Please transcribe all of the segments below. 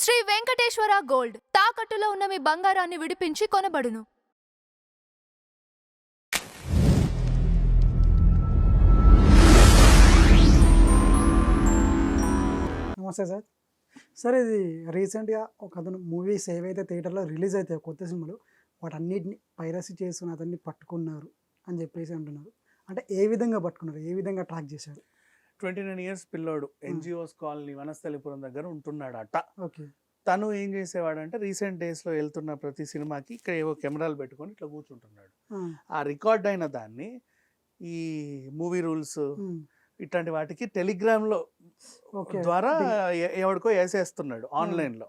Shri Venkateswara gold తాకట్టులో ఉన్న మీ బంగారాన్ని విడిపించి కొనబడును. నమస్తే సార్. సార్ ఇది రీసెంట్‌గా ఒక అతను మూవీస్ ఏవైతే థియేటర్‌లో రిలీజ్ అయితాయో కొత్త సినిమాలు వాటన్నిటిని పైరసీ చేస్తున్న అతన్ని పట్టుకున్నారు అని చెప్పేసి అంటున్నారు. అంటే ఏ విధంగా పట్టుకున్నారు? ఏ విధంగా ట్రాక్ చేశారు? 29 ఇయర్స్ పిల్లోడు ఎన్జిఓస్ కాలనీ వనస్థలిపురం దగ్గర ఉంటున్నాడట. ఓకే. తను ఏం చేసేవాడంటే రీసెంట్ డేస్లో వెళ్తున్న ప్రతి సినిమాకి ఇక్కడ ఏవో కెమెరాలు పెట్టుకొని ఇట్లా కూర్చుంటున్నాడు. ఆ రికార్డ్ అయిన దాన్ని ఈ మూవీ రూల్స్ ఇట్లాంటి వాటికి టెలిగ్రామ్లో ద్వారా ఎవరికో వేసేస్తున్నాడు ఆన్లైన్లో.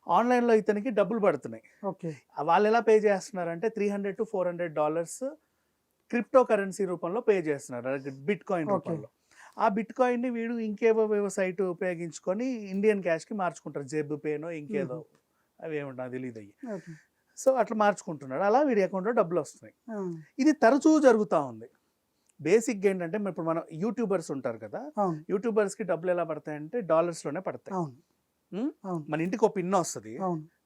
ఆన్లైన్లో ఇతనికి డబ్బులు పడుతున్నాయి. వాళ్ళు ఎలా పే చేస్తున్నారంటే $300 to $400 క్రిప్టో కరెన్సీ రూపంలో పే చేస్తున్నారు, బిట్ కాయిన్ రూపంలో. ఆ బిట్ కాయిన్ని వీడు ఇంకేవో సైట్ ఉపయోగించుకొని ఇండియన్ క్యాష్కి మార్చుకుంటారు. జెబ్ పేనో ఇంకేదో అవి ఏమంటా తెలియదు అయ్యి. సో అట్లా మార్చుకుంటున్నాడు. అలా వీడి అకౌంట్లో డబ్బులు వస్తున్నాయి. ఇది తరచూ జరుగుతూ ఉంది. బేసిక్గా ఏంటంటే ఇప్పుడు మనం యూట్యూబర్స్ ఉంటారు కదా, యూట్యూబర్స్కి డబ్బులు ఎలా పడతాయంటే డాలర్స్లోనే పడతాయి. మన ఇంటికి ఒక పిన్ వస్తుంది,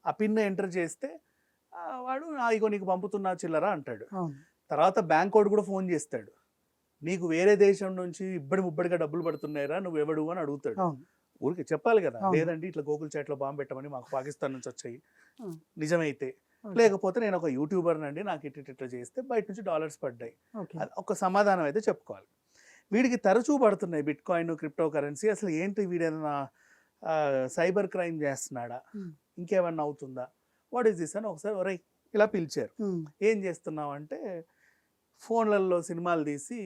ఆ పిన్ ఎంటర్ చేస్తే వాడు ఇగో నీకు పంపుతున్నా చిల్లరా అంటాడు. తర్వాత బ్యాంక్ వాడు కూడా ఫోన్ చేస్తాడు, నీకు వేరే దేశం నుంచి ముబ్బడిగా డబ్బులు పడుతున్నాయిరా నువ్వు ఎవడు అని అడుగుతాడు. ఊరికి చెప్పాలి కదా, లేదండి ఇట్లా గూగుల్ చాట్లో బాంబు పెట్టమని మాకు పాకిస్తాన్ నుంచి వచ్చాయి నిజమైతే, లేకపోతే నేను ఒక యూట్యూబర్ నండి నాకు ఇట్లా చేస్తే బయట నుంచి డాలర్స్ పడ్డాయి. ఒక సమాధానం అయితే చెప్పుకోవాలి. వీడికి తరచూ పడుతున్నాయి బిట్ కాయిన్, క్రిప్టో కరెన్సీ. అసలు ఏంటి వీడేదన్నా సైబర్ క్రైమ్ చేస్తున్నాడా, ఇంకేమన్నా అవుతుందా, వాట్ ఈస్ దిస్ అని ఒకసారి ఒరై ఇలా పిలిచారు. ఏం చేస్తున్నావు అంటే ఫోన్లలో సినిమాలు తీసి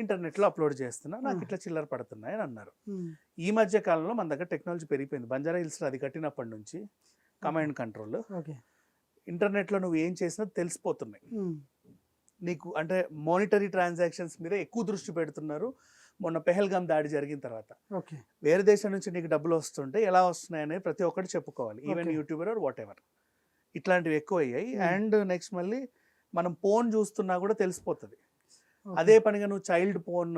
ఇంటర్నెట్లో అప్లోడ్ చేస్తున్నా, నాకు ఇట్లా చిల్లర పడుతున్నాయి అని అన్నారు. ఈ మధ్య కాలంలో మన దగ్గర టెక్నాలజీ పెరిగిపోయింది. బంజారా హిల్స్లో అది కట్టినప్పటి నుంచి కమాండ్ కంట్రోల్, ఇంటర్నెట్లో నువ్వు ఏం చేసినా తెలిసిపోతున్నాయి నీకు. అంటే మానిటరీ ట్రాన్సాక్షన్స్ మీద ఎక్కువ దృష్టి పెడుతున్నారు. మొన్న పెహల్గాం దాడి జరిగిన తర్వాత వేరే దేశం నుంచి నీకు డబ్బులు వస్తుంటే ఎలా వస్తున్నాయనేది ప్రతి ఒక్కటి చెప్పుకోవాలి, even YouTuber are what ever. ఇట్లాంటివి ఎక్కువ అయ్యాయి. అండ్ నెక్స్ట్ మళ్ళీ మనం పోన్ చూస్తున్నా కూడా తెలిసిపోతుంది. అదే పనిగా నువ్వు చైల్డ్ పోన్,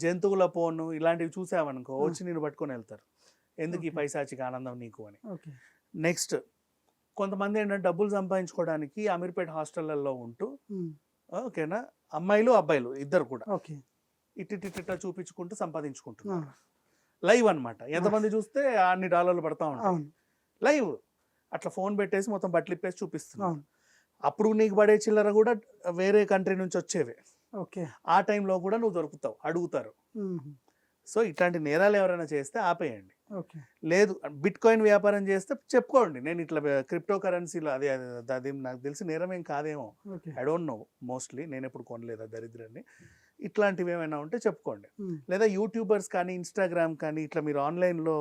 జంతువుల పోన్ ఇలాంటివి చూసావనుకో వచ్చి నేను పట్టుకొని వెళ్తారు, ఎందుకు ఈ పైశాచిక ఆనందం నీకు అని. నెక్స్ట్ కొంతమంది ఏంటంటే డబ్బులు సంపాదించుకోవడానికి అమీర్పేట హాస్టళ్లలో ఉంటూ, ఓకేనా, అమ్మాయిలు అబ్బాయిలు ఇద్దరు కూడా ఇట్లా చూపించుకుంటూ సంపాదించుకుంటున్నారు. లైవ్ అనమాట. ఎంతమంది చూస్తే అన్ని డాలర్లు పడతా ఉంటాయి. లైవ్ అట్లా ఫోన్ పెట్టేసి మొత్తం బట్టలు ఇప్పేసి చూపిస్తున్నాను. అప్పుడు నీకు పడే చిల్లర కూడా వేరే కంట్రీ నుంచి వచ్చేవే. ఆ టైంలో కూడా నువ్వు దొరుకుతావు, అడుగుతారు. సో ఇట్లాంటి నేరాలు ఎవరైనా చేస్తే ఆపేయండి. లేదు బిట్ కాయిన్ వ్యాపారం చేస్తే చెప్పుకోండి, నేను ఇట్లా క్రిప్టో కరెన్సీలో అది నాకు తెలిసి నేరం ఏం కాదేమో, ఐ డోంట్ నో, మోస్ట్లీ నేను ఎప్పుడు కొనలేదు ఆ దరిద్రాన్ని. ఇట్లాంటివి ఏమైనా ఉంటే చెప్పుకోండి. లేదా యూట్యూబర్స్ కానీ ఇన్స్టాగ్రామ్ కానీ ఇట్లా మీరు ఆన్లైన్లో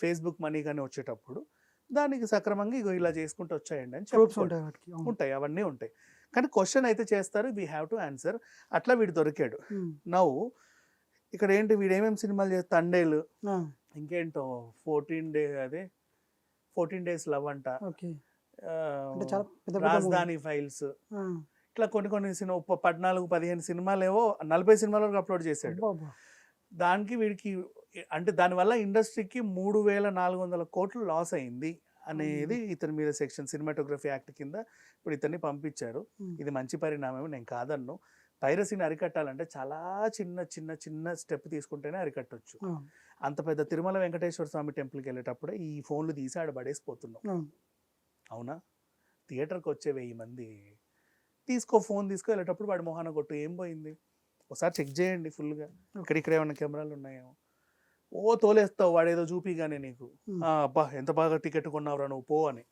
ఫేస్బుక్ మనీ కానీ వచ్చేటప్పుడు దానికి సక్రమంగా ఇగో ఇలా చేసుకుంటూ వచ్చాయండి అని చెప్పుకోండి. ఉంటాయి, అవన్నీ ఉంటాయి. కానీ క్వశ్చన్ అయితే చేస్తారు, వీ హ్యావ్ టు ఆన్సర్. అట్లా వీడు దొరికాడు. నవ్వు ఇక్కడ ఏంటి వీడు ఏమేమి సినిమాలు చేస్తే తండేలు, ఇంకేంటో 14 days లవ్ అంట, రాజధాని ఫైల్స్, ఇట్లా కొన్ని సినిమా 14-15 సినిమాలు ఏవో 40 సినిమాల వరకు అప్లోడ్ చేశాడు. దానికి వీడికి అంటే దానివల్ల ఇండస్ట్రీకి 3,400 కోట్లు లాస్ అయింది అనేది ఇతని మీద సెక్షన్ సినిమాటోగ్రఫీ యాక్ట్ కింద ఇప్పుడు ఇతన్ని పంపించారు. ఇది మంచి పరిణామం, నేను కాదన్ను. పైరసీని అరికట్టాలంటే చాలా చిన్న స్టెప్ తీసుకుంటేనే అరికట్టొచ్చు. అంత పెద్ద తిరుమల వెంకటేశ్వర స్వామి టెంపుల్కి వెళ్ళేటప్పుడే ఈ ఫోన్లు తీసి ఆడ పడేసిపోతున్నాం. అవునా, థియేటర్కి వచ్చే 1000 మంది ఫోన్ తీసుకో వెళ్ళేటప్పుడు వాడి మొహాన కొట్టు, ఏం పోయింది ఒకసారి చెక్ చేయండి ఫుల్గా, ఇక్కడ ఏమైనా కెమెరాలు ఉన్నాయేమో. ఓ తోలేస్తావు వాడేదో చూపిగానే నీకు, అబ్బా ఎంత బాగా టికెట్ కొన్నావురా నువ్వు పో అని.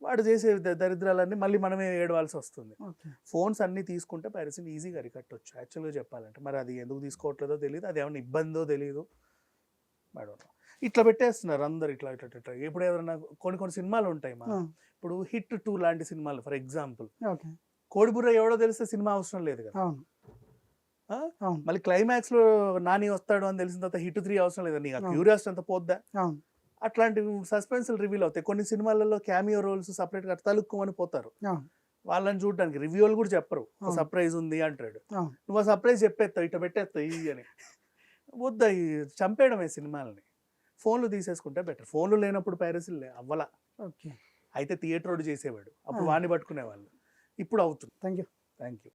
వాడు చేసే దరిద్రాలన్నీ మళ్ళీ మనమే ఏడవాల్సి వస్తుంది. ఫోన్స్ అన్నీ తీసుకుంటే పైరసీని ఈజీగా అరికట్టొచ్చు యాక్చువల్గా చెప్పాలంటే. మరి అది ఎందుకు తీసుకోవట్లేదో తెలియదు, అది ఏమైనా ఇబ్బందో తెలియదు. మేడం ఇట్లా పెట్టేస్తున్నారు అందరు ఇట్లా. ఇప్పుడు ఎవరైనా కొన్ని సినిమాలు ఉంటాయి మా, ఇప్పుడు హిట్ 2 లాంటి సినిమాలు ఫర్ ఎగ్జాంపుల్, కోడిబుర్ర ఎవడో తెలిస్తే సినిమా అవసరం లేదు కదా. మళ్ళీ క్లైమాక్స్ లో నాని వస్తాడు అని తెలిసిన తర్వాత హిట్ 3 అవసరం లేదా, నీకు క్యూరియాసిటీ అంత పోద్దా. అట్లాంటి సస్పెన్స్ రివీల్ అవుతాయి. కొన్ని సినిమాలలో క్యామియో రోల్స్ సపరేట్ గా తలుక్కుమని పోతారు, వాళ్ళని చూడడానికి రివ్యూలు కూడా చెప్పరు. సర్ప్రైజ్ ఉంది అంటాడు, నువ్వు ఆ సర్ప్రైజ్ చెప్పేస్తావు, ఇట్లా పెట్టేస్తావు ఈ అని. వద్దా, చంపేయడమే సినిమాలని. ఫోన్లు తీసేసుకుంటే బెటర్. ఫోన్లు లేనప్పుడు పైరసీ అవ్వాల, ఓకే. అయితే థియేటర్ చేసేవాడు, అప్పుడు వాడిని పట్టుకునేవాళ్ళు, ఇప్పుడు అవుతుంది. Thank you. Thank you.